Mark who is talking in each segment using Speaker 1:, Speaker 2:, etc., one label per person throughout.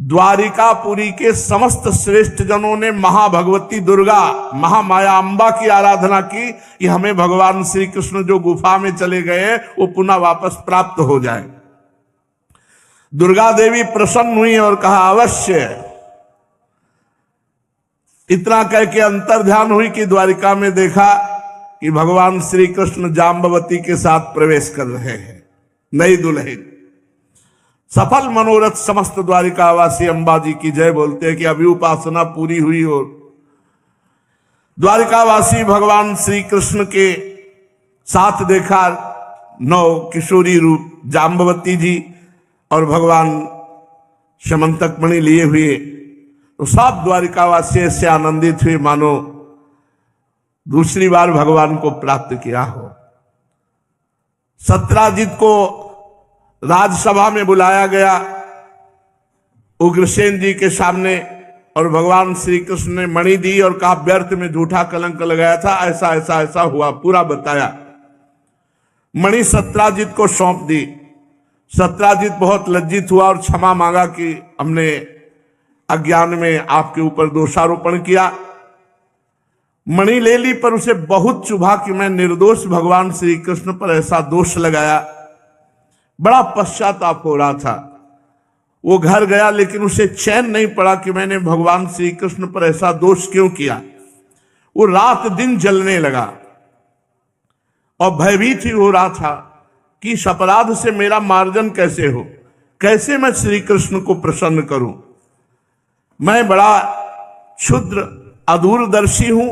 Speaker 1: द्वारिकापुरी के समस्त श्रेष्ठ जनों ने महाभगवती दुर्गा महामाया अंबा की आराधना की कि हमें भगवान श्री कृष्ण जो गुफा में चले गए वो पुनः वापस प्राप्त हो जाए। दुर्गा देवी प्रसन्न हुई और कहा अवश्य। इतना कह के अंतर्ध्यान हुई कि द्वारिका में देखा कि भगवान श्री कृष्ण जाम्बवती के साथ प्रवेश कर रहे हैं, नई दुल्हन। सफल मनोरथ समस्त द्वारिकावासी अंबाजी की जय बोलते हैं कि अभी उपासना पूरी हुई और द्वारिकावासी भगवान श्री कृष्ण के साथ देखा नौ किशोरी रूप जाम्बवती जी और भगवान समंतक मणि लिए हुए, तो सब द्वारिकावासी ऐसे आनंदित हुए मानो दूसरी बार भगवान को प्राप्त किया हो। सत्राजित को राजसभा में बुलाया गया उग्रसेन जी के सामने और भगवान श्री कृष्ण ने मणि दी और कहा व्यर्थ में झूठा कलंक लगाया था, ऐसा ऐसा ऐसा हुआ, पूरा बताया। मणि सत्राजित को सौंप दी। सत्राजित बहुत लज्जित हुआ और क्षमा मांगा कि हमने अज्ञान में आपके ऊपर दोषारोपण किया। मणि ले ली पर उसे बहुत चुभा कि मैं निर्दोष भगवान श्री कृष्ण पर ऐसा दोष लगाया। बड़ा पश्चाताप हो रहा था। वो घर गया लेकिन उसे चैन नहीं पड़ा कि मैंने भगवान श्री कृष्ण पर ऐसा दोष क्यों किया। वो रात दिन जलने लगा और भयभीत ही हो रहा था कि इस अपराध से मेरा मार्जन कैसे हो, कैसे मैं श्री कृष्ण को प्रसन्न करूं। मैं बड़ा क्षुद्र अदूरदर्शी हूं,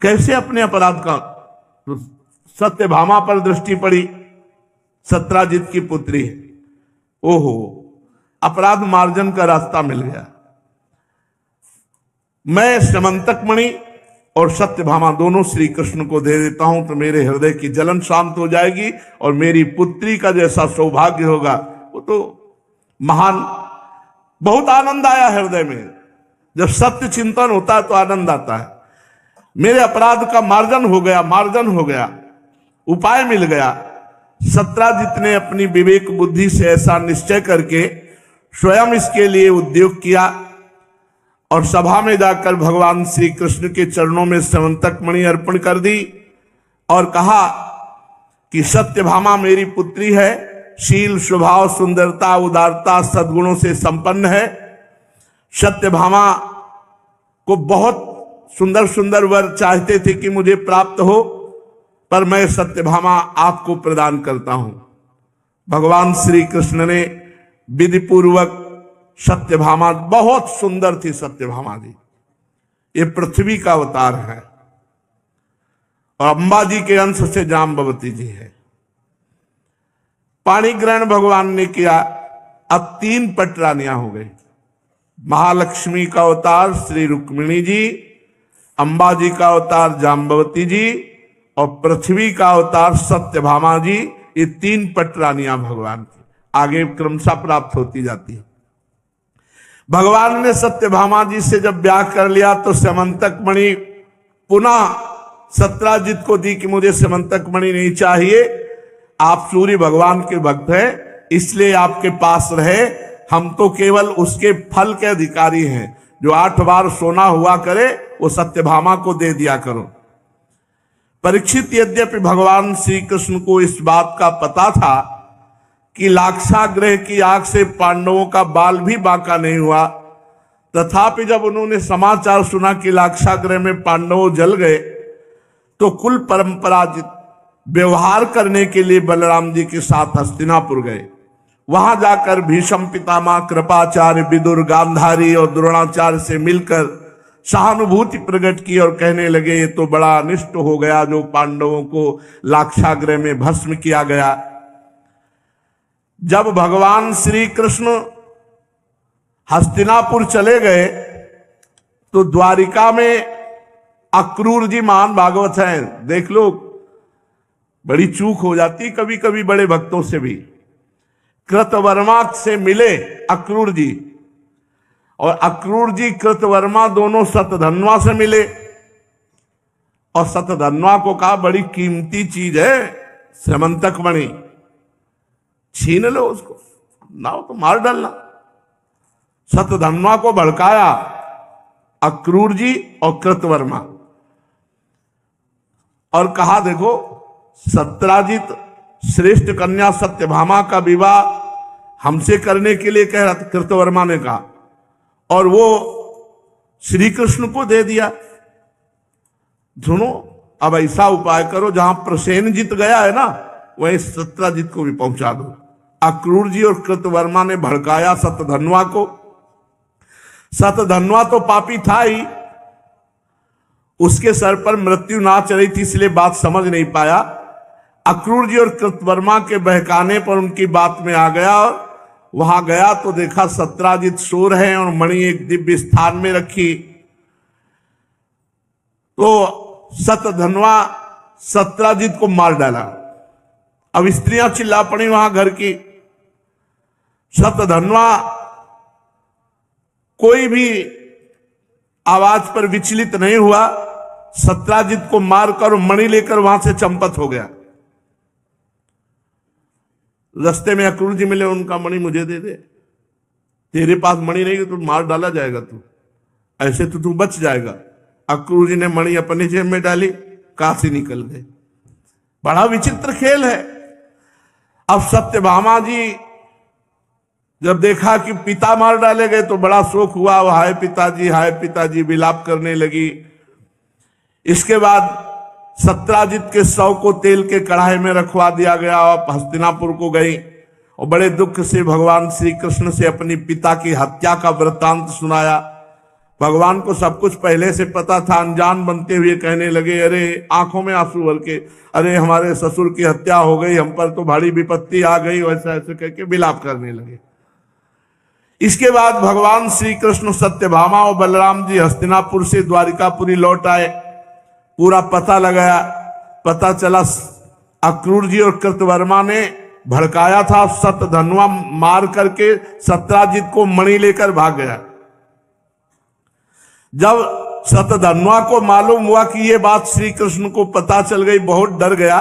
Speaker 1: कैसे अपने अपराध का। तो सत्यभामा पर दृष्टि पड़ी, सत्राजित की पुत्री है। ओहो, अपराध मार्जन का रास्ता मिल गया। मैं समंतक मणि और सत्यभामा दोनों श्री कृष्ण को दे देता हूं तो मेरे हृदय की जलन शांत हो जाएगी और मेरी पुत्री का जैसा सौभाग्य होगा वो तो महान। बहुत आनंद आया हृदय में। जब सत्य चिंतन होता है तो आनंद आता है। मेरे अपराध का मार्जन हो गया, मार्जन हो गया, उपाय मिल गया। सत्राजित ने अपनी विवेक बुद्धि से ऐसा निश्चय करके स्वयं इसके लिए उद्योग किया और सभा में जाकर भगवान श्री कृष्ण के चरणों में समंतक मणि अर्पण कर दी और कहा कि सत्यभामा मेरी पुत्री है, शील स्वभाव सुंदरता उदारता सद्गुणों से संपन्न है। सत्यभामा को बहुत सुंदर सुंदर वर चाहते थे कि मुझे प्राप्त हो, पर मैं सत्यभामा आपको प्रदान करता हूं। भगवान श्री कृष्ण ने विधि पूर्वक सत्यभामा, बहुत सुंदर थी सत्यभामा जी, ये पृथ्वी का अवतार है और अंबा जी के अंश से जाम्बवती जी है। पाणी ग्रहण भगवान ने किया। अब 3 पटरानियां हो गई। महालक्ष्मी का अवतार श्री रुक्मिणी जी, अंबा जी का अवतार जाम्बवती जी और पृथ्वी का अवतार सत्यभामा जी। ये 3 पटरानियां भगवान की आगे क्रमशः प्राप्त होती जाती है। भगवान ने सत्यभामा जी से जब ब्याह कर लिया तो समंतक मणि पुनः सत्राजित को दी कि मुझे समंतक मणि नहीं चाहिए, आप सूर्य भगवान के भक्त हैं इसलिए आपके पास रहे, हम तो केवल उसके फल के अधिकारी हैं। जो 8 बार सोना हुआ करे वो सत्यभामा को दे दिया करो। परीक्षित यद्यपि भगवान श्री कृष्ण को इस बात का पता था कि लाक्षागृह की आग से पांडवों का बाल भी बांका नहीं हुआ, तथापि जब उन्होंने समाचार सुना कि लाक्षागृह में पांडव जल गए तो कुल परंपरा व्यवहार करने के लिए बलराम जी के साथ हस्तिनापुर गए। वहां जाकर भीष्म पितामह, कृपाचार्य, विदुर, गांधारी और द्रोणाचार्य से मिलकर सहानुभूति प्रकट की और कहने लगे ये तो बड़ा अनिष्ट हो गया जो पांडवों को लाक्षागृह में भस्म किया गया। जब भगवान श्री कृष्ण हस्तिनापुर चले गए तो द्वारिका में अक्रूर जी महान भागवत हैं, देख लो, बड़ी चूक हो जाती कभी कभी बड़े भक्तों से भी। कृतवर्मा से मिले अक्रूर जी और अक्रूर जी कृतवर्मा दोनों सतधन्वा से मिले और सतधन्वा को कहा बड़ी कीमती चीज है समंतक मणि, छीन लो उसको, ना हो तो मार डालना। सतधन्वा को भड़काया अक्रूर जी और कृतवर्मा, और कहा देखो सत्राजित श्रेष्ठ कन्या सत्यभामा का विवाह हमसे करने के लिए कह रहा था, कृतवर्मा ने कहा, और वो श्री कृष्ण को दे दिया। सुनो, अब ऐसा उपाय करो जहां प्रसेनजित गया है ना, वहीं सत्राजित को भी पहुंचा दो। अक्रूर जी और कृतवर्मा ने भड़काया सतधन्वा को। सतधन्वा तो पापी था ही, उसके सर पर मृत्यु नाच रही थी, इसलिए बात समझ नहीं पाया। अक्रूर जी और कृतवर्मा के बहकाने पर उनकी बात में आ गया, और वहां गया तो देखा सत्राजित सो रहे हैं और मणि एक दिव्य स्थान में रखी। तो सतधन्वा सत्राजित को मार डाला। अब स्त्रियां चिल्ला पड़ी वहां घर की। सतधन्वा कोई भी आवाज पर विचलित नहीं हुआ, सत्राजित को मारकर मणि लेकर वहां से चंपत हो गया। रास्ते में अक्रूर जी मिले, उनका मणि मुझे दे दे, तेरे पास मणि नहीं तो मार डाला जाएगा, तू ऐसे तो तू बच जाएगा। अक्रूर जी ने मणि अपने जेब में डाली, काशी निकल गए। बड़ा विचित्र खेल है। अब सत्यभामा जी जब देखा कि पिता मार डाले गए तो बड़ा शोक हुआ, वो हाय पिताजी विलाप करने लगी। इसके बाद सत्राजित के शव को तेल के कढ़ाई में रखवा दिया गया और हस्तिनापुर को गई, और बड़े दुख से भगवान श्री कृष्ण से अपनी पिता की हत्या का वृत्तांत सुनाया। भगवान को सब कुछ पहले से पता था, अनजान बनते हुए कहने लगे, अरे आंखों में आंसू भर के, अरे हमारे ससुर की हत्या हो गई, हम पर तो भारी विपत्ति आ गई, वैसा ऐसे कह के विलाप करने लगे। इसके बाद भगवान श्री कृष्ण सत्यभामा और बलराम जी हस्तिनापुर से द्वारिकापुरी लौट आए। पूरा पता लगाया, पता चला अक्रूर जी और कृतवर्मा ने भड़काया था, सतधन्वा मार करके सत्राजित को मणि लेकर भाग गया। जब सतधन्वा को मालूम हुआ कि ये बात श्री कृष्ण को पता चल गई, बहुत डर गया।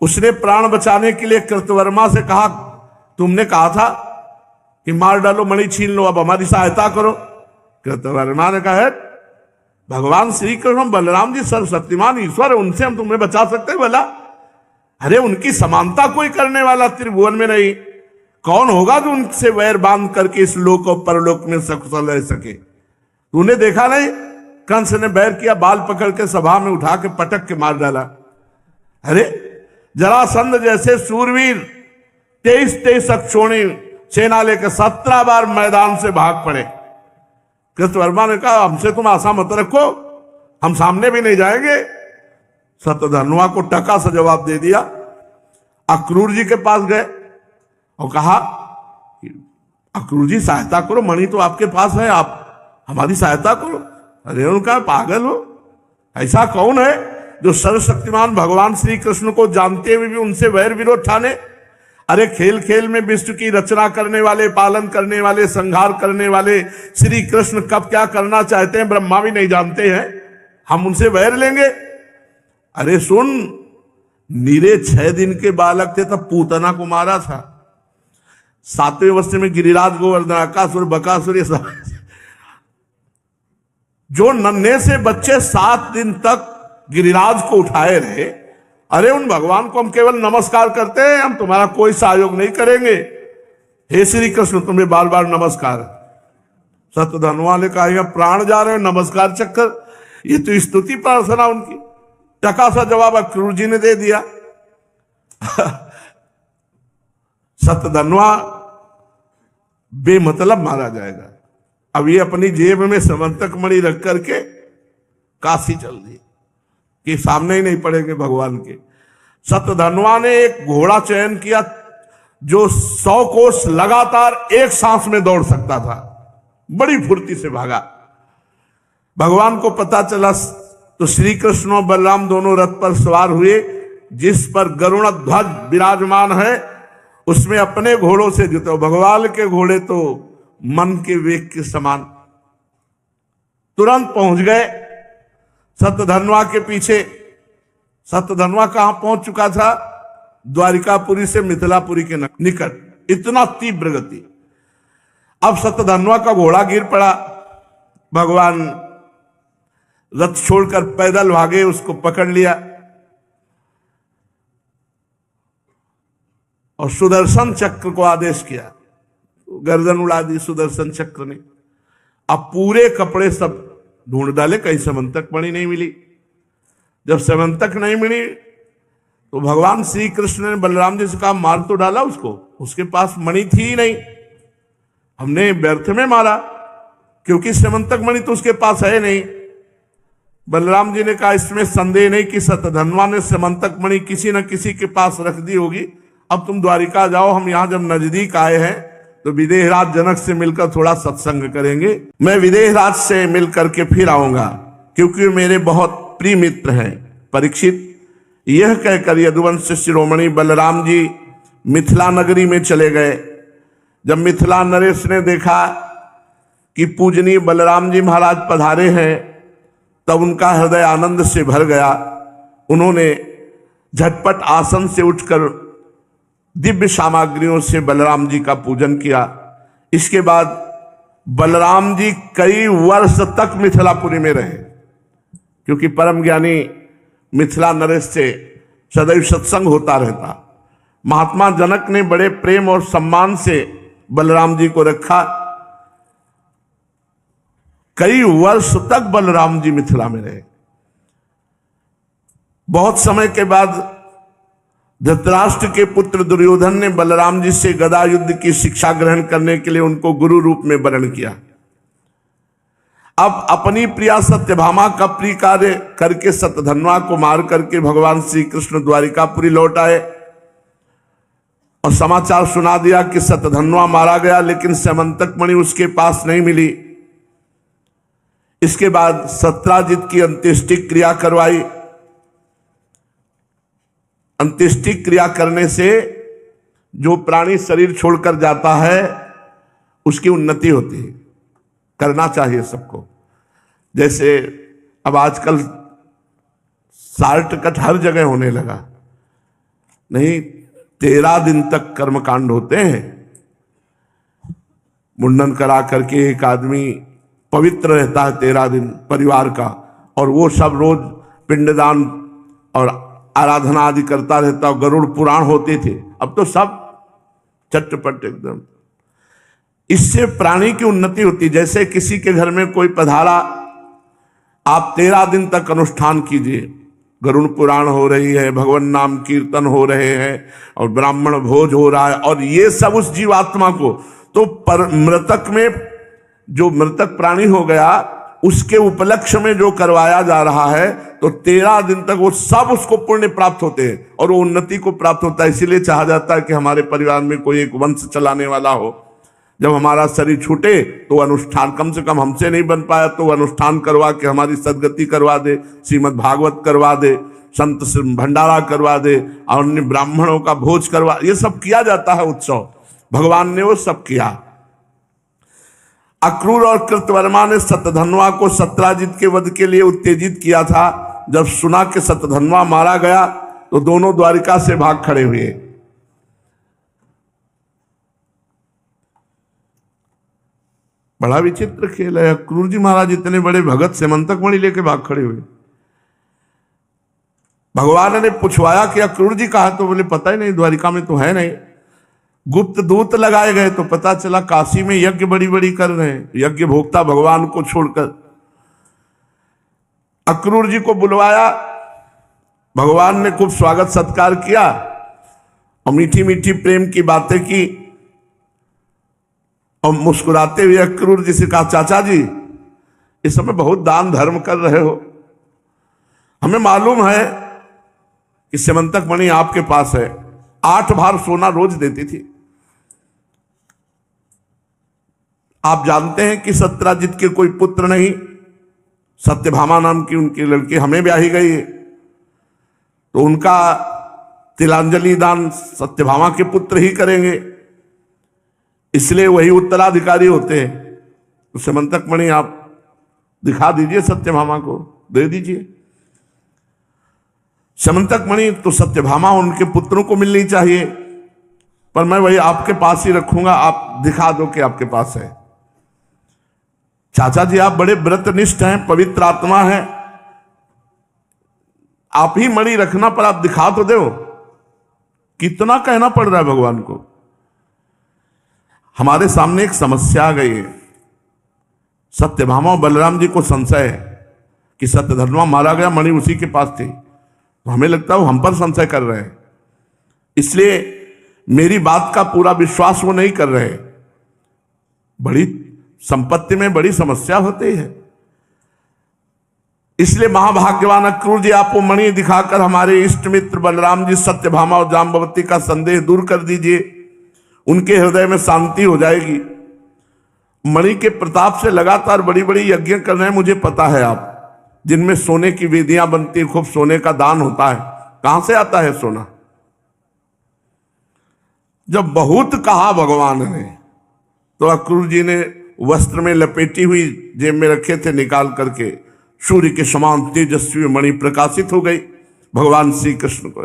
Speaker 1: उसने प्राण बचाने के लिए कृतवर्मा से कहा, तुमने कहा था कि मार डालो, मणि छीन लो, अब हमारी सहायता करो। कृतवर्मा ने कहा, है भगवान श्री कृष्ण बलराम जी सर्वशक्तिमान ईश्वर है, उनसे हम तुम्हें बचा सकते हैं भला? अरे उनकी समानता कोई करने वाला त्रिभुवन में नहीं, कौन होगा जो उनसे वैर बांध करके इस लोक और परलोक में सकुशल रह सके? तूने देखा नहीं, कंस ने बैर किया, बाल पकड़ के सभा में उठा के पटक के मार डाला। अरे जरासंध जैसे सूरवीर 23 अक्षोणी सेना लेकर 17 बार मैदान से भाग पड़े। कृतवर्मा ने कहा, हमसे तुम आशा मत रखो, हम सामने भी नहीं जाएंगे। सतधन्वा को टका सा जवाब दे दिया। अक्रूर जी के पास गए और कहा, अक्रूर जी सहायता करो, मणि तो आपके पास है, आप हमारी सहायता करो। अरे उनका पागल हो, ऐसा कौन है जो सर्वशक्तिमान भगवान श्री कृष्ण को जानते हुए भी उनसे वैर विरोध ठाने? अरे खेल खेल में विश्व की रचना करने वाले, पालन करने वाले, संहार करने वाले श्री कृष्ण कब क्या करना चाहते हैं ब्रह्मा भी नहीं जानते हैं, हम उनसे वैर लेंगे? अरे सुन, नीरे 6 दिन के बालक थे तब पूतना को मारा था। 7वें वर्ष में गिरिराज गोवर्धन अकासुर बकासुर, जो नन्हे से बच्चे 7 दिन तक गिरिराज को उठाए रहे, अरे उन भगवान को हम केवल नमस्कार करते हैं, हम तुम्हारा कोई सहयोग नहीं करेंगे। हे श्री कृष्ण, तुम्हें बार बार नमस्कार। सतधन्वा ने कहा, प्राण जा रहे हैं, नमस्कार चक्कर, ये तो स्तुति प्रार्थना उनकी। टका सा जवाब अक्रूर जी ने दे दिया। सतधन्वा बेमतलब मारा जाएगा। अब ये अपनी जेब में समंतक मणि रख करके काशी चल दी कि सामने ही नहीं पड़ेंगे भगवान के। सतधन्वा ने एक घोड़ा चयन किया जो 100 कोस लगातार एक सांस में दौड़ सकता था, बड़ी फुर्ती से भागा। भगवान को पता चला तो श्री कृष्ण और बलराम दोनों रथ पर सवार हुए, जिस पर गरुण ध्वज विराजमान है उसमें अपने घोड़ों से जुटे। भगवान के घोड़े तो मन के वेग के समान। तुरंत पहुंच गए सतधन्वा के पीछे। सतधन्वा कहां पहुंच चुका था? द्वारिकापुरी से मिथिलापुरी के निकट। इतना तीव्र गति। अब सतधनवा का घोड़ा गिर पड़ा, भगवान रथ छोड़कर पैदल भागे, उसको पकड़ लिया और सुदर्शन चक्र को आदेश किया, गर्दन उड़ा दी सुदर्शन चक्र ने। अब पूरे कपड़े सब ढूंढ डाले, कहीं समंतक मणि नहीं मिली। जब समंतक नहीं मिली तो भगवान श्री कृष्ण ने बलराम जी से कहा, मार तो डाला उसको, उसके पास मणि थी ही नहीं, हमने व्यर्थ में मारा, क्योंकि समंतक मणि तो उसके पास है नहीं। बलराम जी ने कहा, इसमें संदेह नहीं कि सतधनवा ने समंतक मणि किसी न किसी के पास रख दी होगी। अब तुम द्वारिका जाओ, हम यहां जब नजदीक आए हैं तो विदेहराज जनक से मिलकर थोड़ा सत्संग करेंगे। मैं विदेहराज से मिलकर के फिर आऊंगा, क्योंकि मेरे बहुत प्रिय मित्र हैं। परीक्षित यह कहकर यदुवंश शिरोमणि बलराम जी मिथिला नगरी में चले गए। जब मिथिला नरेश ने देखा कि पूजनीय बलराम जी महाराज पधारे हैं, तब उनका हृदय आनंद से भर गया। उन्होंने झटपट आसन से उठकर दिव्य सामग्रियों से बलराम जी का पूजन किया। इसके बाद बलराम जी कई वर्ष तक मिथिलापुरी में रहे, क्योंकि परम ज्ञानी मिथिला नरेश से सदैव सत्संग होता रहता। महात्मा जनक ने बड़े प्रेम और सम्मान से बलराम जी को रखा। कई वर्ष तक बलराम जी मिथिला में रहे। बहुत समय के बाद धृतराष्ट्र के पुत्र दुर्योधन ने बलराम जी से गदा युद्ध की शिक्षा ग्रहण करने के लिए उनको गुरु रूप में वर्ण किया। अब अपनी प्रिया सत्यभामा का प्रिय कार्य करके सतधनवा को मार करके भगवान श्री कृष्ण द्वारिकापुरी लौट आए और समाचार सुना दिया कि सतधनवा मारा गया, लेकिन समंतक मणि उसके पास नहीं मिली। इसके बाद सत्राजित की अंत्येष्टि क्रिया करवाई। अंत्येष्टि क्रिया करने से जो प्राणी शरीर छोड़कर जाता है उसकी उन्नति होती है, करना चाहिए सबको। जैसे अब आजकल शॉर्ट कट हर जगह होने लगा, नहीं 13 दिन तक कर्मकांड होते हैं। मुंडन करा करके एक आदमी पवित्र रहता है 13 दिन परिवार का, और वो सब रोज पिंडदान और आराधना आदि करता रहता। गरुड़ पुराण होते थे, अब तो सब चटपट एकदम। इससे प्राणी की उन्नति होती। जैसे किसी के घर में कोई पधारा, आप 13 दिन तक अनुष्ठान कीजिए, गरुड़ पुराण हो रही है, भगवान नाम कीर्तन हो रहे हैं और ब्राह्मण भोज हो रहा है, और ये सब उस जीवात्मा को तो मृतक में जो मृतक प्राणी हो गया उसके उपलक्ष्य में जो करवाया जा रहा है, तो 13 दिन तक वो सब उसको पुण्य प्राप्त होते हैं और वो उन्नति को प्राप्त होता है। इसीलिए चाहा जाता है कि हमारे परिवार में कोई एक वंश चलाने वाला हो। जब हमारा शरीर छूटे तो अनुष्ठान, कम से कम हमसे नहीं बन पाया तो अनुष्ठान करवा के हमारी सदगति करवा दे, श्रीमद् भागवत करवा दे, संत भंडारा करवा दे, और अन्य ब्राह्मणों का भोज करवा, ये सब किया जाता है उत्सव। भगवान ने वो सब किया। अक्रूर और कृतवर्मा ने सतधनवा को सत्राजित के वध के लिए उत्तेजित किया था। जब सुना कि सतधनवा मारा गया तो दोनों द्वारिका से भाग खड़े हुए। बड़ा विचित्र खेल है। अक्रूर जी महाराज इतने बड़े भगत समंतक मणि लेके भाग खड़े हुए। भगवान ने पूछवाया कि अक्रूर जी कहा, तो बोले पता ही नहीं, द्वारिका में तो है नहीं। गुप्त दूत लगाए गए तो पता चला काशी में यज्ञ बड़ी बड़ी कर रहे हैं, यज्ञ भोक्ता भगवान को छोड़कर। अक्रूर जी को बुलवाया, भगवान ने खूब स्वागत सत्कार किया और मीठी मीठी प्रेम की बातें की, और मुस्कुराते हुए अक्रूर जी से कहा, चाचा जी इस समय बहुत दान धर्म कर रहे हो, हमें मालूम है कि समंतक मणि आपके पास है, 8 भार सोना रोज देती थी। आप जानते हैं कि सत्राजित के कोई पुत्र नहीं, सत्यभामा नाम की उनकी लड़की हमें ब्याही गई है, तो उनका तिलांजलि दान सत्यभामा के पुत्र ही करेंगे, इसलिए वही उत्तराधिकारी होते हैं। तो समंतक मणि आप दिखा दीजिए, सत्यभामा को दे दीजिए। समंतक मणि तो सत्यभामा उनके पुत्रों को मिलनी चाहिए। पर मैं वही आपके पास ही रखूंगा, आप दिखा दो कि आपके पास है। चाचा जी आप बड़े व्रतनिष्ठ हैं, पवित्र आत्मा है, आप ही मणि रखना, पर आप दिखा तो दो। कितना कहना पड़ रहा है भगवान को। हमारे सामने एक समस्या आ गई है। सत्यभामा और बलराम जी को संशय है कि सत्यधर्मा मारा गया, मणि उसी के पास थी। तो हमें लगता है वो हम पर संशय कर रहे हैं, इसलिए मेरी बात का पूरा विश्वास वो नहीं कर रहे। बड़ी संपत्ति में बड़ी समस्या होती है, इसलिए महाभाग्यवान अक्रूर जी आप वो मणि दिखाकर हमारे इष्ट मित्र बलराम जी, सत्यभामा और जाम्बवती का संदेह दूर कर दीजिए, उनके हृदय में शांति हो जाएगी। मणि के प्रताप से लगातार बड़ी बड़ी यज्ञ कर रहे हैं, मुझे पता है आप, जिनमें सोने की वेदियां बनती, खूब सोने का दान होता है। कहां से आता है सोना? जब बहुत कहा भगवान ने, तो अक्रूर जी ने वस्त्र में लपेटी हुई जेब में रखे थे, निकाल करके सूर्य के समान तेजस्वी मणि प्रकाशित हो गई भगवान श्री कृष्ण को।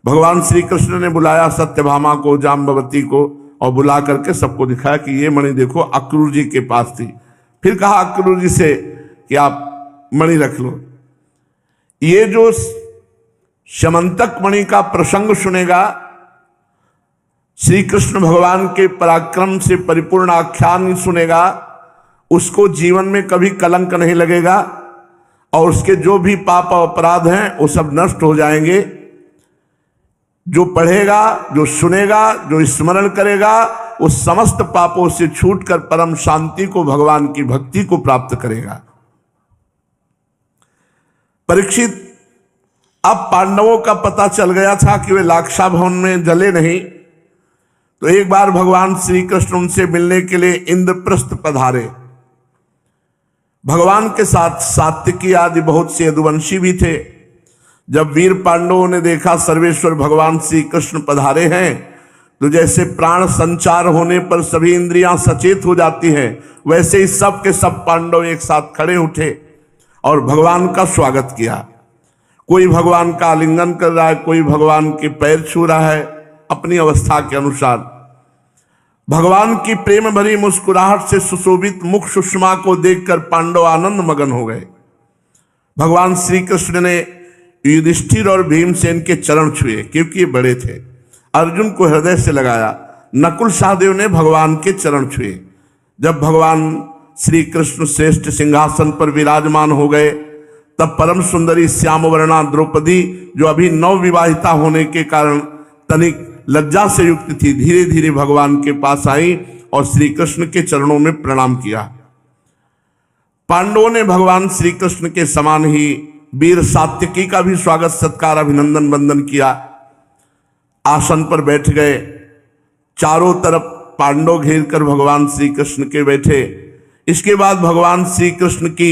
Speaker 1: भगवान श्री कृष्ण ने बुलाया सत्यभामा को, जाम्बवती को, और बुला करके सबको दिखाया कि ये मणि देखो अक्रूर जी के पास थी। फिर कहा अक्रूर जी से कि आप मणि रख लो। ये जो समंतक मणि का प्रसंग सुनेगा, श्री कृष्ण भगवान के पराक्रम से परिपूर्ण आख्यान सुनेगा, उसको जीवन में कभी कलंक नहीं लगेगा और उसके जो भी पाप और अपराध हैं वो सब नष्ट हो जाएंगे। जो पढ़ेगा, जो सुनेगा, जो स्मरण करेगा, वो समस्त पापों से छूटकर परम शांति को, भगवान की भक्ति को प्राप्त करेगा। परीक्षित, अब पांडवों का पता चल गया था कि वे लाक्षा भवन में जले नहीं, तो एक बार भगवान श्री कृष्ण उनसे मिलने के लिए इंद्रप्रस्थ पधारे। भगवान के साथ सात्विकी आदि बहुत से यदुवंशी भी थे। जब वीर पांडवों ने देखा सर्वेश्वर भगवान श्री कृष्ण पधारे हैं, तो जैसे प्राण संचार होने पर सभी इंद्रियां सचेत हो जाती हैं, वैसे ही सब के सब पांडव एक साथ खड़े उठे और भगवान का स्वागत किया। कोई भगवान का आलिंगन कर रहा है, कोई भगवान के पैर छू रहा है, अपनी अवस्था के अनुसार। भगवान की प्रेम भरी मुस्कुराहट से सुशोभित मुख सुषमा को देखकर पांडव आनंद मगन हो गए। भगवान श्री कृष्ण ने युधिष्ठिर और भीमसेन के चरण छुए, क्योंकि ये बड़े थे। अर्जुन को हृदय से लगाया। नकुल सहदेव ने भगवान के चरण छुए। जब भगवान श्री कृष्ण श्रेष्ठ सिंहासन पर विराजमान हो गए, तब परम सुंदरी श्यामवर्णा द्रौपदी, जो अभी नवविवाहिता होने के कारण तनिक लज्जा से युक्त थी, धीरे धीरे भगवान के पास आई और श्री कृष्ण के चरणों में प्रणाम किया। पांडवों ने भगवान श्री कृष्ण के समान ही वीर सात्यकी का भी स्वागत सत्कार अभिनंदन वंदन किया। आसन पर बैठ गए। चारों तरफ पांडव घेर कर भगवान श्री कृष्ण के बैठे। इसके बाद भगवान श्री कृष्ण की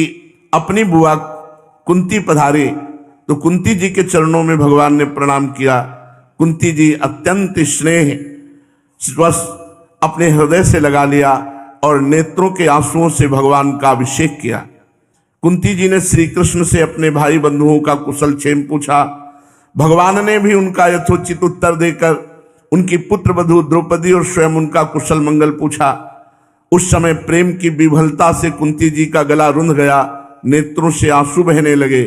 Speaker 1: अपनी बुआ कुंती पधारी, तो कुंती जी के चरणों में भगवान ने प्रणाम किया। कुंती जी अत्यंत स्नेह बस अपने हृदय से लगा लिया और नेत्रों के आंसुओं से भगवान का अभिषेक किया। कुंती जी ने श्री कृष्ण से अपने भाई बंधुओं का कुशल क्षेम पूछा। भगवान ने भी उनका यथोचित उत्तर देकर उनकी पुत्र वधू द्रौपदी और स्वयं उनका कुशल मंगल पूछा। उस समय प्रेम की विभलता से कुंती जी का गला रुंध गया, नेत्रों से आंसू बहने लगे।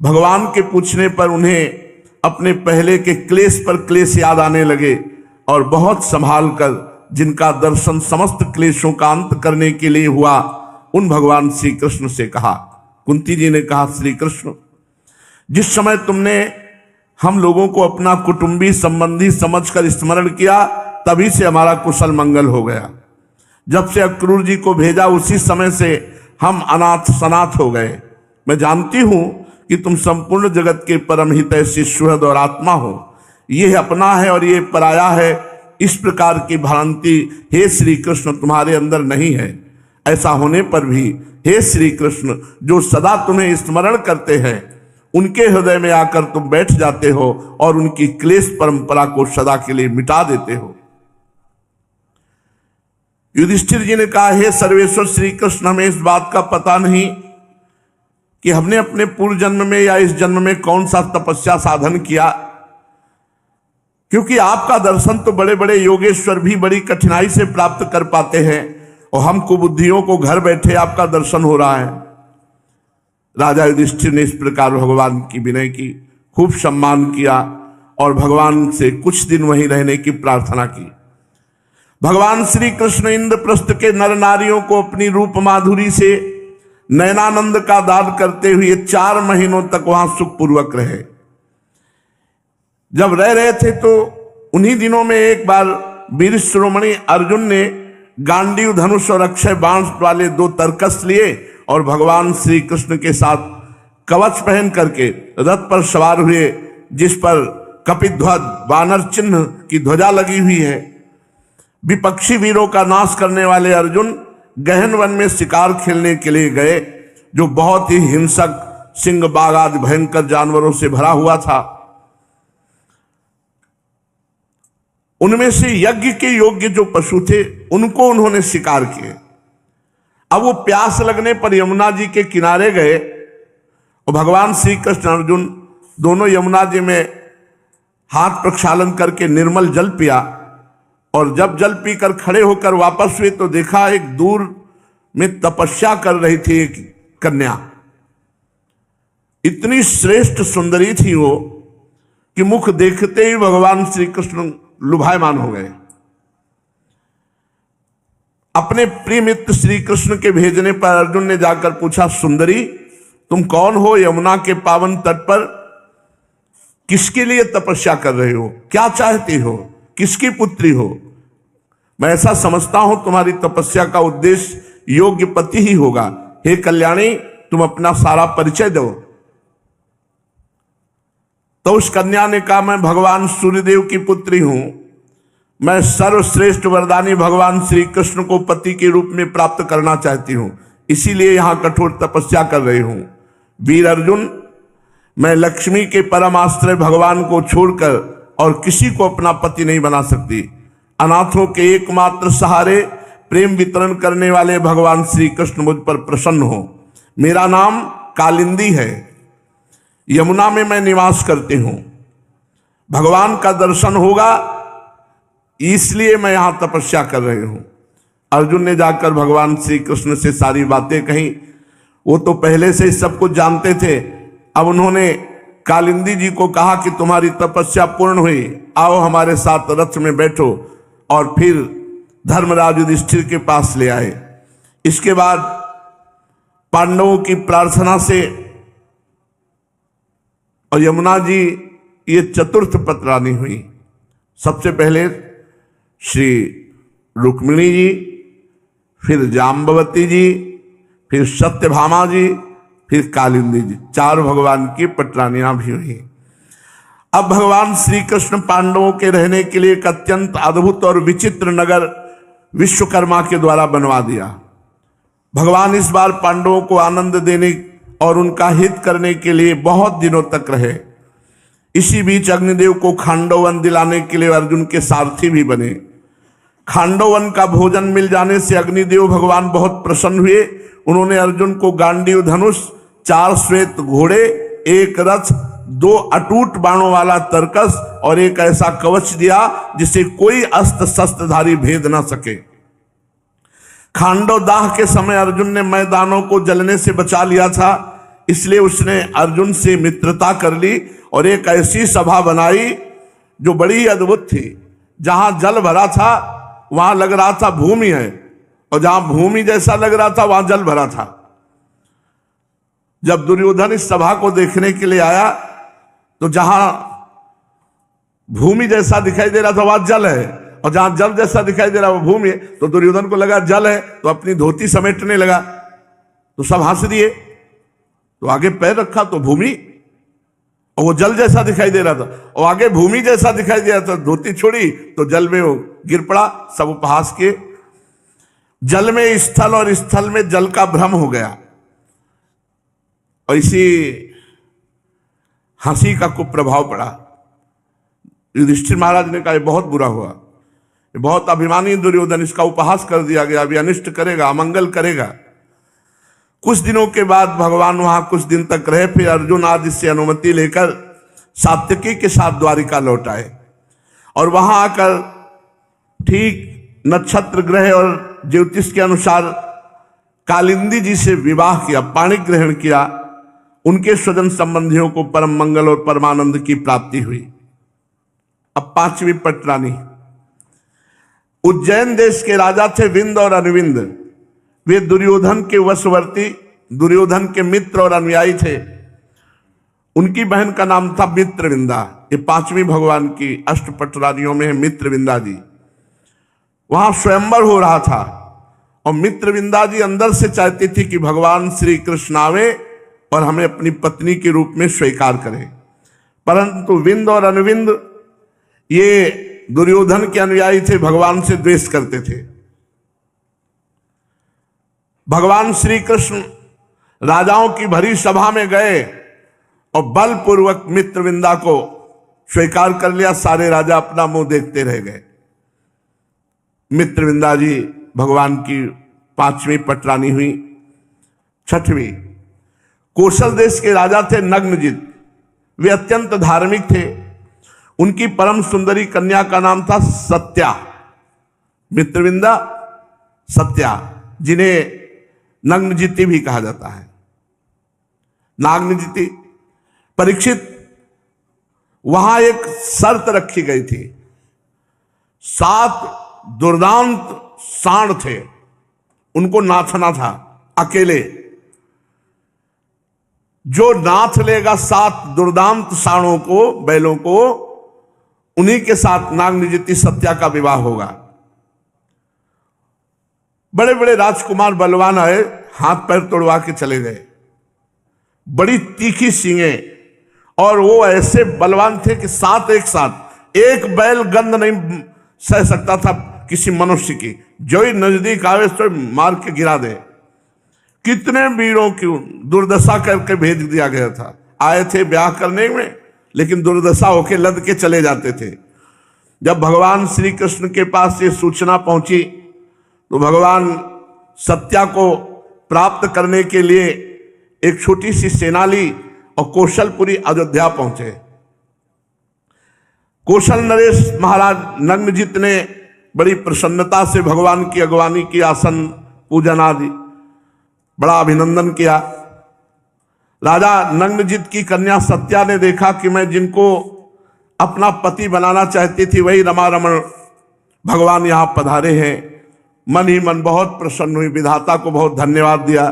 Speaker 1: भगवान के पूछने पर उन्हें अपने पहले के क्लेश पर क्लेश याद आने लगे और बहुत संभाल कर, जिनका दर्शन समस्त क्लेशों का अंत करने के लिए हुआ, उन भगवान श्री कृष्ण से कहा। कुंती जी ने कहा, श्री कृष्ण, जिस समय तुमने हम लोगों को अपना कुटुंबी संबंधी समझकर स्मरण किया, तभी से हमारा कुशल मंगल हो गया। जब से अक्रूर जी को भेजा, उसी समय से हम अनाथ सनाथ हो गए। मैं जानती हूं कि तुम संपूर्ण जगत के परम हितैषी सुहृद और आत्मा हो। ये अपना है और ये पराया है, इस प्रकार की भ्रांति हे श्री कृष्ण तुम्हारे अंदर नहीं है। ऐसा होने पर भी हे श्री कृष्ण, जो सदा तुम्हें स्मरण करते हैं, उनके हृदय में आकर तुम बैठ जाते हो और उनकी क्लेश परंपरा को सदा के लिए मिटा देते हो। युधिष्ठिर जी ने कहा, हे सर्वेश्वर श्री कृष्ण, हमें इस बात का पता नहीं कि हमने अपने पूर्व जन्म में या इस जन्म में कौन सा तपस्या साधन किया, क्योंकि आपका दर्शन तो बड़े बड़े योगेश्वर भी बड़ी कठिनाई से प्राप्त कर पाते हैं और हम कुबुद्धियों को घर बैठे आपका दर्शन हो रहा है। राजा युधिष्ठिर ने इस प्रकार भगवान की विनय की, खूब सम्मान किया और भगवान से कुछ दिन वहीं रहने की प्रार्थना की। भगवान श्री कृष्ण इंद्रप्रस्थ के नर नारियों को अपनी रूप माधुरी से नयनानंद का दान करते हुए 4 महीनों तक वहां सुखपूर्वक रहे। जब रह रहे थे तो उन्हीं दिनों में एक बार वीर शिरोमणि अर्जुन ने गांडीव धनुष और अक्षय बाण वाले 2 तरकस लिए और भगवान श्री कृष्ण के साथ कवच पहन करके रथ पर सवार हुए, जिस पर कपिध्वज वानर चिन्ह की ध्वजा लगी हुई है। विपक्षी वीरों का नाश करने वाले अर्जुन गहन वन में शिकार खेलने के लिए गए, जो बहुत ही हिंसक सिंह बाघ आदि भयंकर जानवरों से भरा हुआ था। उनमें से यज्ञ के योग्य जो पशु थे उनको उन्होंने शिकार किए। अब वो प्यास लगने पर यमुना जी के किनारे गए और भगवान श्री कृष्ण अर्जुन दोनों यमुना जी में हाथ प्रक्षालन करके निर्मल जल पिया और जब जल पीकर खड़े होकर वापस हुए तो देखा एक दूर में तपस्या कर रही थी एक कन्या। इतनी श्रेष्ठ सुंदरी थी वो कि मुख देखते ही भगवान श्री कृष्ण लुभायमान हो गए। अपने प्रिय मित्र श्री कृष्ण के भेजने पर अर्जुन ने जाकर पूछा, सुंदरी तुम कौन हो? यमुना के पावन तट पर किसके लिए तपस्या कर रहे हो? क्या चाहती हो? किसकी पुत्री हो? मैं ऐसा समझता हूं तुम्हारी तपस्या का उद्देश्य योग्य पति ही होगा। हे कल्याणी, तुम अपना सारा परिचय दो। तो उस कन्या ने कहा, मैं भगवान सूर्यदेव की पुत्री हूं। मैं सर्वश्रेष्ठ वरदानी भगवान श्री कृष्ण को पति के रूप में प्राप्त करना चाहती हूं, इसीलिए यहां कठोर तपस्या कर रही हूं। वीर अर्जुन, मैं लक्ष्मी के परम आश्रय भगवान को छोड़कर और किसी को अपना पति नहीं बना सकती। अनाथों के एकमात्र सहारे प्रेम वितरण करने वाले भगवान श्री कृष्ण मुझ पर प्रसन्न हो। मेरा नाम कालिंदी है, यमुना में मैं निवास करती हूं। भगवान का दर्शन होगा इसलिए मैं यहां तपस्या कर रही हूं। अर्जुन ने जाकर भगवान श्री कृष्ण से सारी बातें कही। वो तो पहले से सब कुछ जानते थे। अब उन्होंने कालिंदी जी को कहा कि तुम्हारी तपस्या पूर्ण हुई, आओ हमारे साथ रथ में बैठो, और फिर धर्मराज युधिष्ठिर के पास ले आए। इसके बाद पांडवों की प्रार्थना से और यमुना जी ये चतुर्थ पत्रानी हुई। सबसे पहले श्री रुक्मिणी जी, फिर जाम्बवती जी, फिर सत्यभामा जी, फिर कालिंदी जी, 4 भगवान की पटरानियां भी हुई। अब भगवान श्री कृष्ण पांडवों के रहने के लिए एक अत्यंत अद्भुत और विचित्र नगर विश्वकर्मा के द्वारा बनवा दिया। भगवान इस बार पांडवों को आनंद देने और उनका हित करने के लिए बहुत दिनों तक रहे। इसी बीच अग्निदेव को खांडवन दिलाने के लिए अर्जुन के सारथी भी बने। खांडवन का भोजन मिल जाने से अग्निदेव भगवान बहुत प्रसन्न हुए। उन्होंने अर्जुन को गांडीव धनुष, 4 श्वेत घोड़े, 1 रथ, 2 अटूट बाणों वाला तरकस और एक ऐसा कवच दिया जिसे कोई अस्त्र शस्त्रधारी भेद न सके। खांडव दाह के समय अर्जुन ने मैदानों को जलने से बचा लिया था, इसलिए उसने अर्जुन से मित्रता कर ली और एक ऐसी सभा बनाई जो बड़ी अद्भुत थी। जहां जल भरा था वहां लग रहा था भूमि है, और जहां भूमि जैसा लग रहा था वहां जल भरा था। जब दुर्योधन इस सभा को देखने के लिए आया तो जहां भूमि जैसा दिखाई दे रहा था वहां जल है, और जहां जल जैसा दिखाई दे रहा वो भूमि है। तो दुर्योधन को लगा जल है, तो अपनी धोती समेटने लगा, तो सब हंस दिए। तो आगे पैर रखा तो भूमि, और वो जल जैसा दिखाई दे रहा था, और आगे भूमि जैसा दिखाई दे रहा था। धोती छोड़ी तो जल में वो गिर पड़ा। सब उपहास किए। जल में स्थल और स्थल में जल का भ्रम हो गया, और इसी हंसी का कुप्रभाव पड़ा। युधिष्ठिर महाराज ने कहा ये बहुत बुरा हुआ, ये बहुत अभिमानी दुर्योधन, इसका उपहास कर दिया गया, अभी अनिष्ट करेगा, अमंगल करेगा। कुछ दिनों के बाद भगवान वहां कुछ दिन तक रहे। फिर अर्जुन आदि से अनुमति लेकर सात्यकी के साथ द्वारिका लौट आए। और वहां आकर ठीक नक्षत्र ग्रह और ज्योतिष के अनुसार कालिंदी जी से विवाह किया, पाणिक ग्रहण किया। उनके स्वजन संबंधियों को परम मंगल और परमानंद की प्राप्ति हुई। अब पांचवी पटरानी। उज्जैन देश के राजा थे विंद और अनुविंद। वे दुर्योधन के वशवर्ती, दुर्योधन के मित्र और अनुयायी थे। उनकी बहन का नाम था मित्रविंदा। ये पांचवी भगवान की अष्टपटरानियों में है मित्रविंदा जी। वहां स्वयंवर हो रहा था और मित्रविंदा जी अंदर से चाहती थी कि भगवान श्री कृष्ण आवे और हमें अपनी पत्नी के रूप में स्वीकार करें। परंतु विंद और अनुविंद ये दुर्योधन के अनुयायी थे, भगवान से द्वेष करते थे। भगवान श्री कृष्ण राजाओं की भरी सभा में गए और बलपूर्वक मित्रविंदा को स्वीकार कर लिया। सारे राजा अपना मुंह देखते रह गए। मित्रविंदा जी भगवान की पांचवी पटरानी हुई। छठवीं, कौशल देश के राजा थे नग्नजित। वे अत्यंत धार्मिक थे। उनकी परम सुंदरी कन्या का नाम था सत्या। मित्रविंदा, सत्या, जिन्हें नग्नजिति भी कहा जाता है। नाग्नजिति। परीक्षित, वहां एक शर्त रखी गई थी। 7 दुर्दांत सांड थे, उनको नाथना था अकेले। जो नाथ लेगा 7 दुर्दांत सांडों को, बैलों को, उन्हीं के साथ नागनिजिति सत्या का विवाह होगा। बड़े बड़े राजकुमार बलवान आए, हाथ पैर तोड़वा के चले गए। बड़ी तीखी सींगें और वो ऐसे बलवान थे कि 7 एक साथ, एक बैल गंध नहीं सह सकता था किसी मनुष्य की। जो ही नजदीक आवे तो मार के गिरा दे। कितने वीरों की दुर्दशा करके भेज दिया गया था। आए थे ब्याह करने में, लेकिन दुर्दशा होके लद के चले जाते थे। जब भगवान श्री कृष्ण के पास ये सूचना पहुंची तो भगवान सत्या को प्राप्त करने के लिए एक छोटी सी सेना ली और कौशलपुरी अयोध्या पहुंचे। कौशल नरेश महाराज नग्नजित ने बड़ी प्रसन्नता से भगवान की अगवानी की, आसन पूजन आदि बड़ा अभिनंदन किया। राजा नग्नजित की कन्या सत्या ने देखा कि मैं जिनको अपना पति बनाना चाहती थी वही रमा रमण भगवान यहां पधारे हैं। मन ही मन बहुत प्रसन्न हुई, विधाता को बहुत धन्यवाद दिया।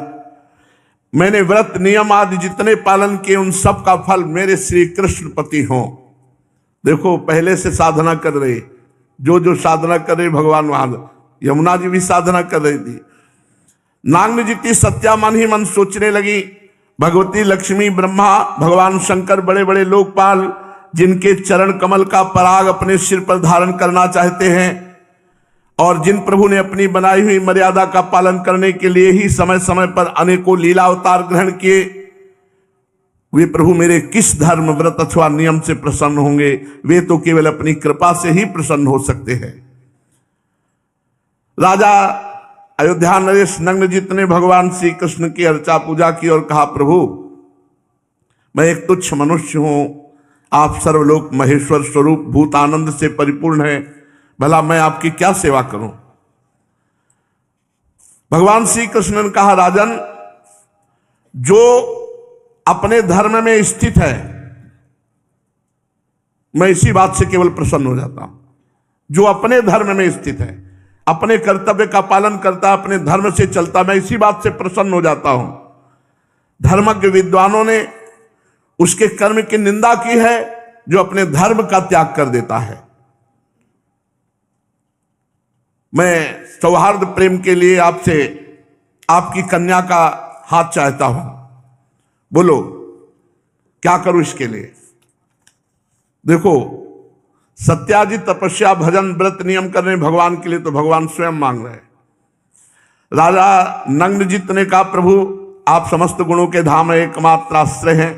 Speaker 1: मैंने व्रत नियम आदि जितने पालन किए उन सब का फल मेरे श्री कृष्ण पति हों। देखो पहले से साधना कर रही, जो साधना कर रही भगवान वहां, यमुना जी भी साधना कर रही थी। नागनिजिति सत्या मन ही मन सोचने लगी, भगवती लक्ष्मी, ब्रह्मा, भगवान शंकर, बड़े बड़े लोकपाल जिनके चरण कमल का पराग अपने सिर पर धारण करना चाहते हैं और जिन प्रभु ने अपनी बनाई हुई मर्यादा का पालन करने के लिए ही समय समय पर अनेकों लीला अवतार ग्रहण किए, वे प्रभु मेरे किस धर्म, व्रत अथवा नियम से प्रसन्न होंगे? वे तो केवल अपनी कृपा से ही प्रसन्न हो सकते हैं। राजा अयोध्या नरेश नग्नजित ने भगवान श्री कृष्ण की अर्चा पूजा की और कहा, प्रभु मैं एक तुच्छ मनुष्य हूं, आप सर्वलोक महेश्वर स्वरूप भूत आनंद से परिपूर्ण है, भला मैं आपकी क्या सेवा करूं? भगवान श्री कृष्ण ने कहा, राजन, जो अपने धर्म में स्थित है मैं इसी बात से केवल प्रसन्न हो जाता हूं। जो अपने धर्म में स्थित है, अपने कर्तव्य का पालन करता, अपने धर्म से चलता, मैं इसी बात से प्रसन्न हो जाता हूं। धर्मज्ञ विद्वानों ने उसके कर्म की निंदा की है जो अपने धर्म का त्याग कर देता है। मैं सौहार्द प्रेम के लिए आपसे आपकी कन्या का हाथ चाहता हूं, बोलो क्या करूं इसके लिए? देखो, सत्याजी तपस्या, भजन, व्रत, नियम कर रहे भगवान के लिए, तो भगवान स्वयं मांग रहे। राजा नग्नजित ने कहा, प्रभु आप समस्त गुणों के धाम है, एकमात्र आश्रय हैं।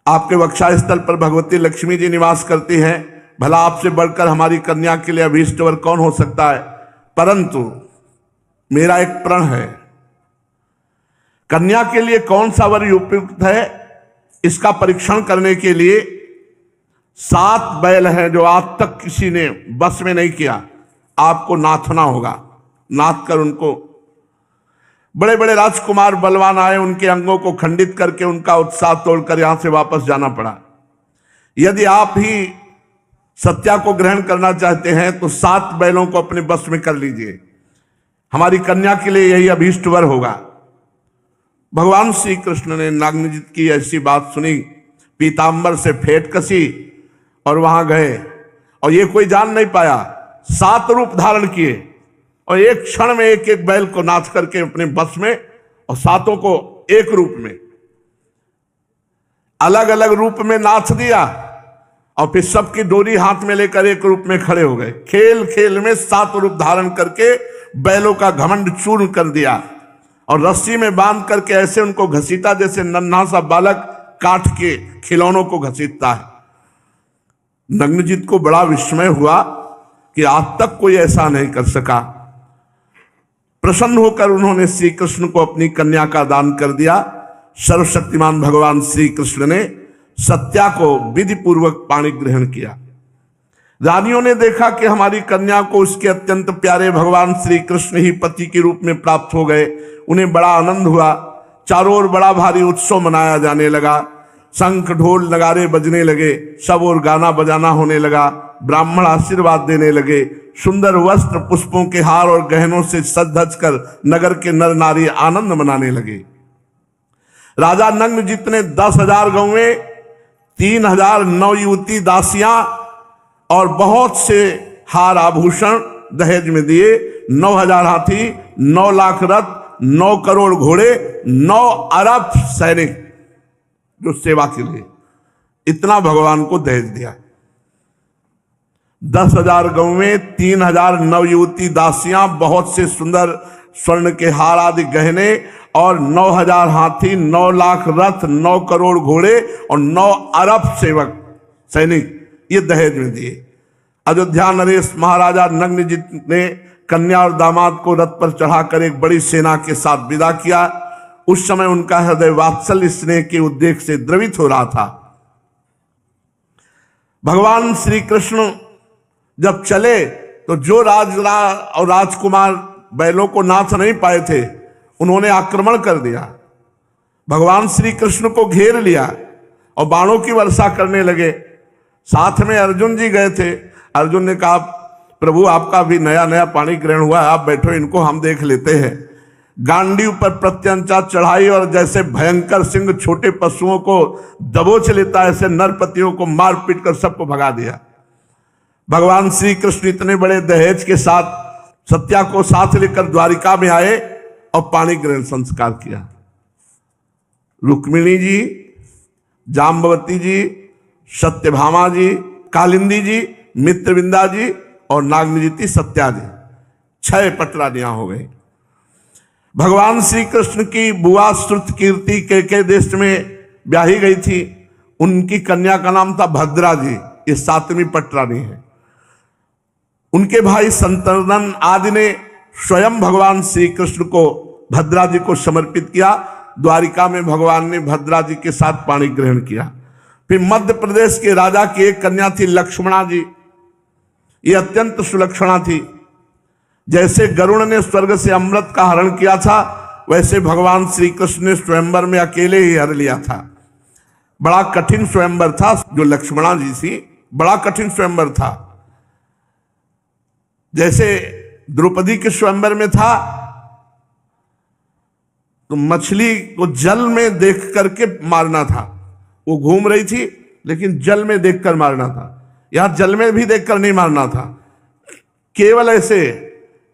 Speaker 1: आपके वक्षा स्थल पर भगवती लक्ष्मी जी निवास करती हैं, भला आपसे बढ़कर हमारी कन्या के लिए अभीष्ट वर कौन हो सकता है? परंतु मेरा एक प्रण है, कन्या के लिए कौन सा वर उपयुक्त है इसका परीक्षण करने के लिए 7 बैल हैं जो आज तक किसी ने बस में नहीं किया, आपको नाथना होगा। नाथ कर उनको, बड़े बड़े राजकुमार बलवान आए, उनके अंगों को खंडित करके उनका उत्साह तोड़कर यहां से वापस जाना पड़ा। यदि आप ही सत्या को ग्रहण करना चाहते हैं तो 7 बैलों को अपने बस में कर लीजिए। हमारी कन्या के लिए यही अभीष्ट वर होगा। भगवान श्री कृष्ण ने नागनजित की ऐसी बात सुनी, पीतांबर से फेंट कसी और वहां गए, और ये कोई जान नहीं पाया। 7 रूप धारण किए और एक क्षण में एक एक बैल को नाच करके अपने बस में, और 7 को एक रूप में, अलग अलग रूप में नाच दिया, और फिर सबकी डोरी हाथ में लेकर एक रूप में खड़े हो गए। खेल खेल में 7 रूप धारण करके बैलों का घमंड चूर्ण कर दिया, और रस्सी में बांध करके ऐसे उनको घसीटा जैसे नन्हा सा बालक काट के खिलौनों को घसीटता है। नग्नजित को बड़ा विस्मय हुआ कि आज तक कोई ऐसा नहीं कर सका। प्रसन्न होकर उन्होंने श्री कृष्ण को अपनी कन्या का दान कर दिया। सर्वशक्तिमान भगवान श्री कृष्ण ने सत्या को विधि पूर्वक पाणी ग्रहण किया। रानियों ने देखा कि हमारी कन्या को उसके अत्यंत प्यारे भगवान श्री कृष्ण ही पति के रूप में प्राप्त हो गए। उन्हें बड़ा आनंद हुआ। चारों ओर बड़ा भारी उत्सव मनाया जाने लगा। शंख ढोल नगारे बजने लगे, सब ओर गाना बजाना होने लगा। ब्राह्मण आशीर्वाद देने लगे। सुंदर वस्त्र, पुष्पों के हार और गहनों से सज धज कर नगर के नर नारी आनंद मनाने लगे। राजा नग्नजित ने 10,000 गौवें, 3,000 नवयुवती दासियां और बहुत से हार आभूषण दहेज में दिए। 9,000 हाथी, 9 लाख रथ, 9 करोड़ घोड़े, 9 अरब सैनिक जो सेवा के लिए, इतना भगवान को दहेज दिया। 10,000 गौवें, 3,000 नवयुवती दासियां, बहुत से सुंदर स्वर्ण के हार आदि गहने, और 9,000 हाथी, 9 लाख रथ, 9 करोड़ घोड़े और 9 अरब सेवक सैनिक, ये दहेज में दिए। अयोध्या नरेश महाराजा नग्नजित ने कन्या और दामाद को रथ पर चढ़ाकर एक बड़ी सेना के साथ विदा किया। उस समय उनका हृदय वात्सल्य स्नेह के उद्देश्य से द्रवित हो रहा था। भगवान श्री कृष्ण जब चले तो जो और राजकुमार बैलों को नाच नहीं पाए थे, उन्होंने आक्रमण कर दिया। भगवान श्री कृष्ण को घेर लिया और बाणों की वर्षा करने लगे। साथ में अर्जुन जी गए थे। अर्जुन ने कहा, प्रभु आपका भी नया नया पाणी ग्रहण हुआ है, आप बैठो, इनको हम देख लेते हैं। गांडी पर प्रत्यंचा चढ़ाई और जैसे भयंकर सिंह छोटे पशुओं को दबोच लेता है, ऐसे नरपतियों को मार पीट कर सबको भगा दिया। भगवान श्री कृष्ण इतने बड़े दहेज के साथ सत्या को साथ लेकर द्वारिका में आए और पाणी ग्रहण संस्कार किया। रुक्मिणी जी, जाम्बवती जी, सत्यभामा जी, कालिंदी जी, मित्रविंदा जी और नागनजिती सत्या जी, 6 पटरानियां हो गई। भगवान श्री कृष्ण की बुआ श्रुत कीर्ति के देश में ब्याही गई थी। उनकी कन्या का नाम था भद्रा जी, ये 7वीं पटरानी है। उनके भाई संतर्दन आदि ने स्वयं भगवान श्री कृष्ण को भद्रा जी को समर्पित किया। द्वारिका में भगवान ने भद्रा जी के साथ पाणी ग्रहण किया। फिर मध्य प्रदेश के राजा की एक कन्या थी लक्ष्मणा जी। ये अत्यंत सुलक्षणा थी। जैसे गरुड़ ने स्वर्ग से अमृत का हरण किया था, वैसे भगवान श्री कृष्ण ने स्वयंवर में अकेले ही हर लिया था। बड़ा कठिन स्वयंवर था जो लक्ष्मणा जी थी, बड़ा कठिन स्वयंवर था। जैसे द्रौपदी के स्वयंवर में था तो मछली को जल में देख करके मारना था। वो घूम रही थी लेकिन जल में देखकर मारना था। यहां जल में भी देखकर नहीं मारना था, केवल ऐसे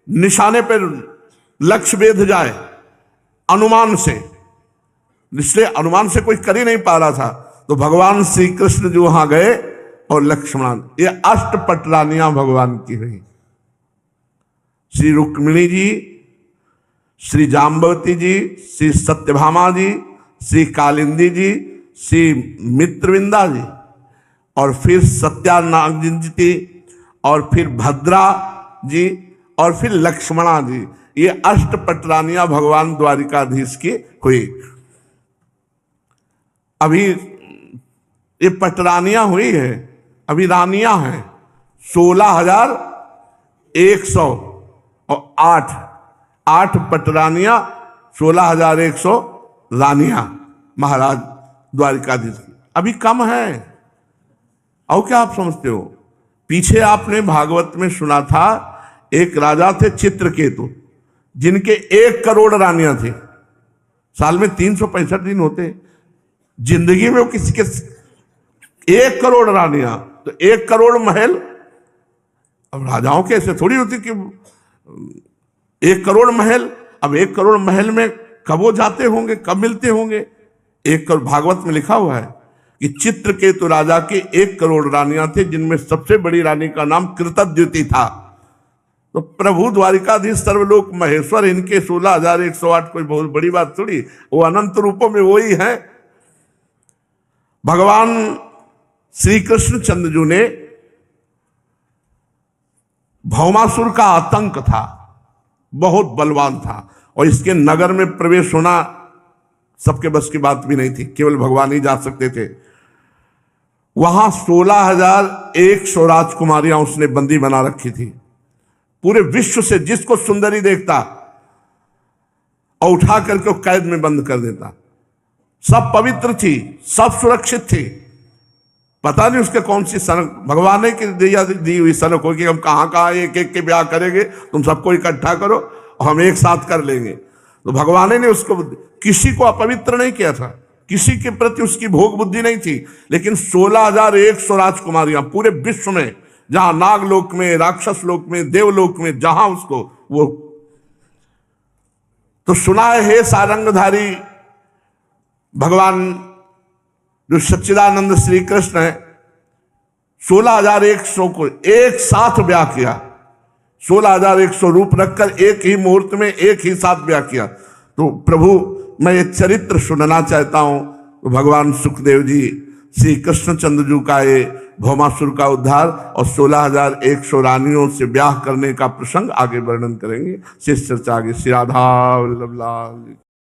Speaker 1: निशाने पर लक्ष्य भेद जाए अनुमान से। इसलिए अनुमान से कोई कर ही नहीं पा रहा था, तो भगवान श्री कृष्ण जो वहां गए और लक्ष्मण, ये 8 पटरानियां भगवान की हुई। श्री रुक्मिणी जी, श्री जाम्बवती जी, श्री सत्यभामा जी, श्री कालिंदी जी, श्री मित्रविंदा जी, और फिर सत्या नागनजिती, और फिर भद्रा जी, और फिर लक्ष्मणा जी। ये 8 पटरानियां भगवान द्वारिकाधीश की हुई। अभी ये पटरानियां हुई है अभी रानियां हैं 16,100 और 8 पटरानियां, 16,100 रानियां महाराज द्वारिकाधीश की। अभी कम है। और क्या आप समझते हो? पीछे आपने भागवत में सुना था, एक राजा थे चित्रकेतु, जिनके 1 करोड़ रानियां थी। साल में 365 दिन होते, जिंदगी में वो किसी के 1 करोड़ रानियां, तो 1 करोड़ महल। अब राजाओं के ऐसे थोड़ी होती कि 1 करोड़ महल। अब 1 करोड़ महल में कब वो जाते होंगे, कब मिलते होंगे? 1 करोड़ भागवत में लिखा हुआ है कि चित्रकेतु राजा के 1 करोड़ रानियां थे, जिनमें सबसे बड़ी रानी का नाम कृतद्युति था। तो प्रभु द्वारिकाधीश सर्वलोक महेश्वर, इनके 16,108 कोई बहुत बड़ी बात थोड़ी। वो अनंत रूपों में वही है। भगवान श्री कृष्ण चंद्रजू ने, भौमासुर का आतंक था, बहुत बलवान था, और इसके नगर में प्रवेश होना सबके बस की बात भी नहीं थी, केवल भगवान ही जा सकते थे। वहां 16,100 राजकुमारियां उसने बंदी बना रखी थी। पूरे विश्व से जिसको सुंदरी देखता और उठा करके कैद में बंद कर देता। सब पवित्र थी, सब सुरक्षित थी। पता नहीं उसके कौन सी सनक, भगवान ने दी हुई सनक होगी, हम कहां एक एक के ब्याह करेंगे, तुम सबको इकट्ठा करो और हम एक साथ कर लेंगे। तो भगवान ने उसको किसी को अपवित्र नहीं किया था, किसी के प्रति उसकी भोग बुद्धि नहीं थी। लेकिन 16,100 राजकुमारियां पूरे विश्व में, जहां नागलोक में, राक्षस लोक में, देवलोक में, जहां उसको वो, तो सुना है सारंगधारी भगवान जो सच्चिदानंद श्री कृष्ण है, 16,100 को एक साथ ब्याह किया। 16,100 रूप रखकर एक ही मुहूर्त में एक ही साथ ब्याह किया। तो प्रभु, मैं ये चरित्र सुनना चाहता हूं। तो भगवान सुखदेव जी श्री कृष्ण चंद्रजू का ये भौमासुर का उद्धार और 16,100 रानियों से ब्याह करने का प्रसंग आगे वर्णन करेंगे। शेष चर्चा आगे। श्री राधा वल्लभ लाल।